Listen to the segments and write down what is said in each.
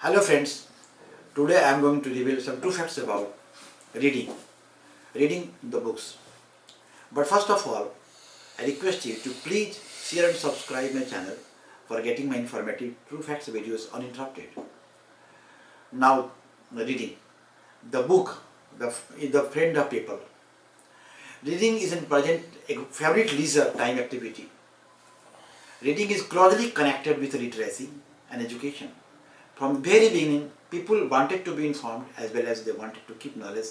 Hello friends, today I am going to reveal some true facts about reading the books. But first of all, I request you to please share and subscribe my channel for getting my informative true facts videos uninterrupted. Now, reading. The book is the friend of people. Reading is in present a favorite leisure time activity. Reading is closely connected with literacy and education. From very beginning, people wanted to be informed as well as they wanted to keep knowledge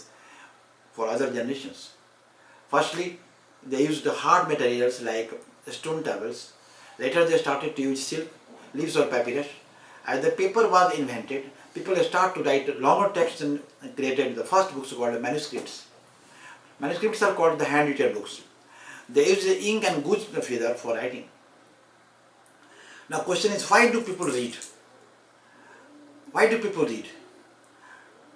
for other generations. Firstly, they used hard materials like stone tablets. Later they started to use silk, leaves or papyrus. As the paper was invented, people started to write longer texts and created the first books called manuscripts. Manuscripts are called the handwritten books. They use the ink and goose feather for writing. Now question is, why do people read? Why do people read?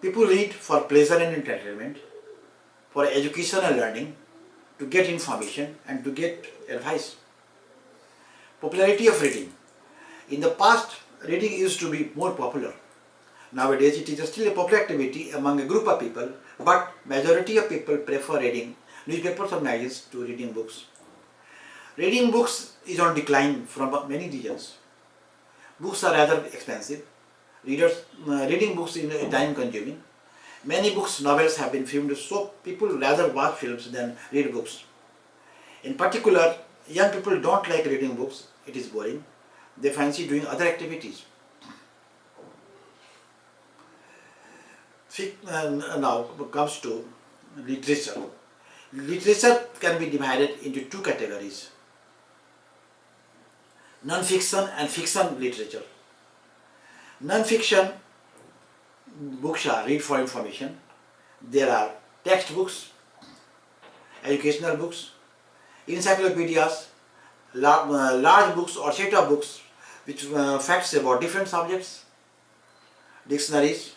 People read for pleasure and entertainment, for education and learning, to get information and to get advice. Popularity of reading. In the past, reading used to be more popular. Nowadays, it is still a popular activity among a group of people, but majority of people prefer reading newspapers or magazines to reading books. Reading books is on decline from many regions. Books are rather expensive. Reading books is time consuming. Many books, novels have been filmed, so people rather watch films than read books. In particular, young people don't like reading books, it is boring. They fancy doing other activities. Now comes to literature. Literature can be divided into two categories: non-fiction and fiction literature. Non-fiction books are read for information. There are textbooks, educational books, encyclopedias, large books or set of books which facts about different subjects, dictionaries,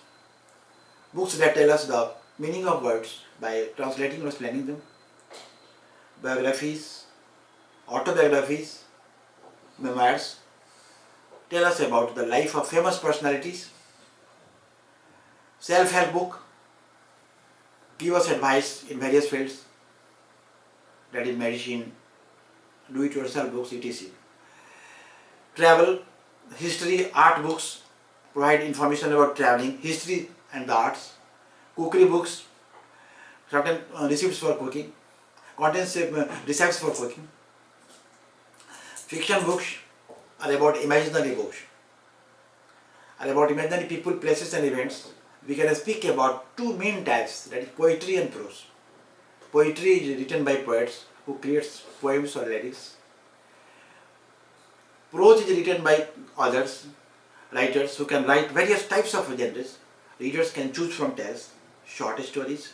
books that tell us the meaning of words by translating or explaining them, biographies, autobiographies, memoirs, tell us about the life of famous personalities, self-help book, give us advice in various fields, that is medicine, do-it-yourself books, etc. Travel, history, art books provide information about traveling, history and the arts, cookery books, certain recipes for cooking, contents recipes for cooking. Fiction books are about imaginary books, are about imaginary people, places and events. We can speak about two main types, that is poetry and prose. Poetry is written by poets who creates poems or lyrics. Prose is written by others, writers who can write various types of genres. Readers can choose from tales, short stories,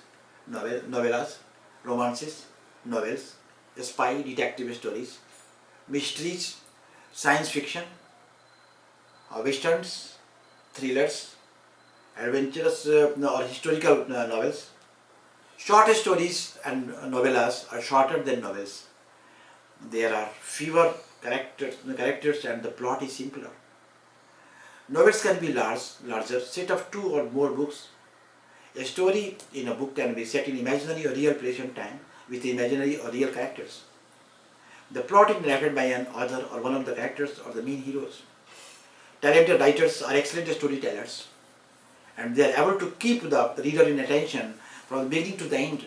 novellas, romances, novels, spy, detective stories, mysteries, science fiction, westerns, thrillers, adventurous or historical novels. Short stories and novellas are shorter than novels. There are fewer characters and the plot is simpler. Novels can be larger, set of two or more books. A story in a book can be set in imaginary or real place and time with imaginary or real characters. The plot is narrated by an author or one of the characters or the main heroes. Talented writers are excellent storytellers, and they are able to keep the reader in attention from the beginning to the end.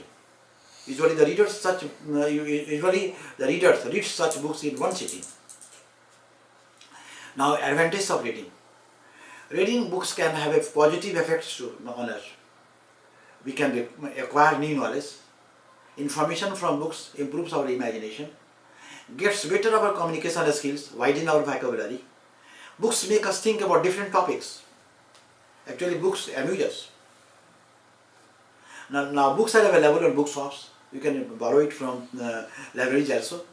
Usually the readers read such books in one sitting. Now, advantage of reading. Reading books can have a positive effects on us. We can acquire new knowledge. Information from books improves our imagination, gets better our communication skills, widen our vocabulary. Books make us think about different topics. Actually, books amuse us. Now books are available in bookshops. You can borrow it from libraries also.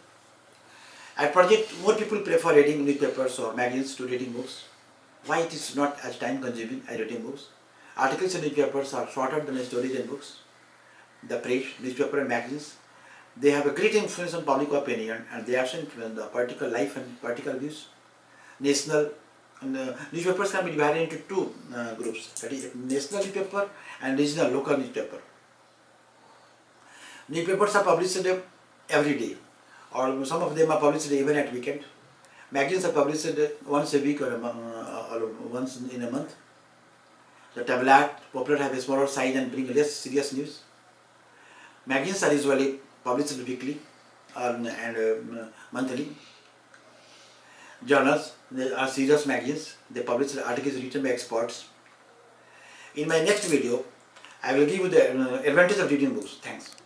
At present, more people prefer reading newspapers or magazines to reading books. Why it is not as time consuming as reading books? Articles in newspapers are shorter than stories in books. The press, newspaper and magazines, they have a great influence on public opinion and they also influence the political life and political views. National newspapers can be divided into two groups, that is national newspaper and regional local newspaper. Newspapers are published every day, or some of them are published even at weekend. Magazines are published once a week or once in a month. The tabloid popular have a smaller size and bring less serious news. Magazines are usually published weekly and monthly. Journals, they are serious magazines. They publish articles written by experts. In my next video, I will give you the advantage of reading books. Thanks.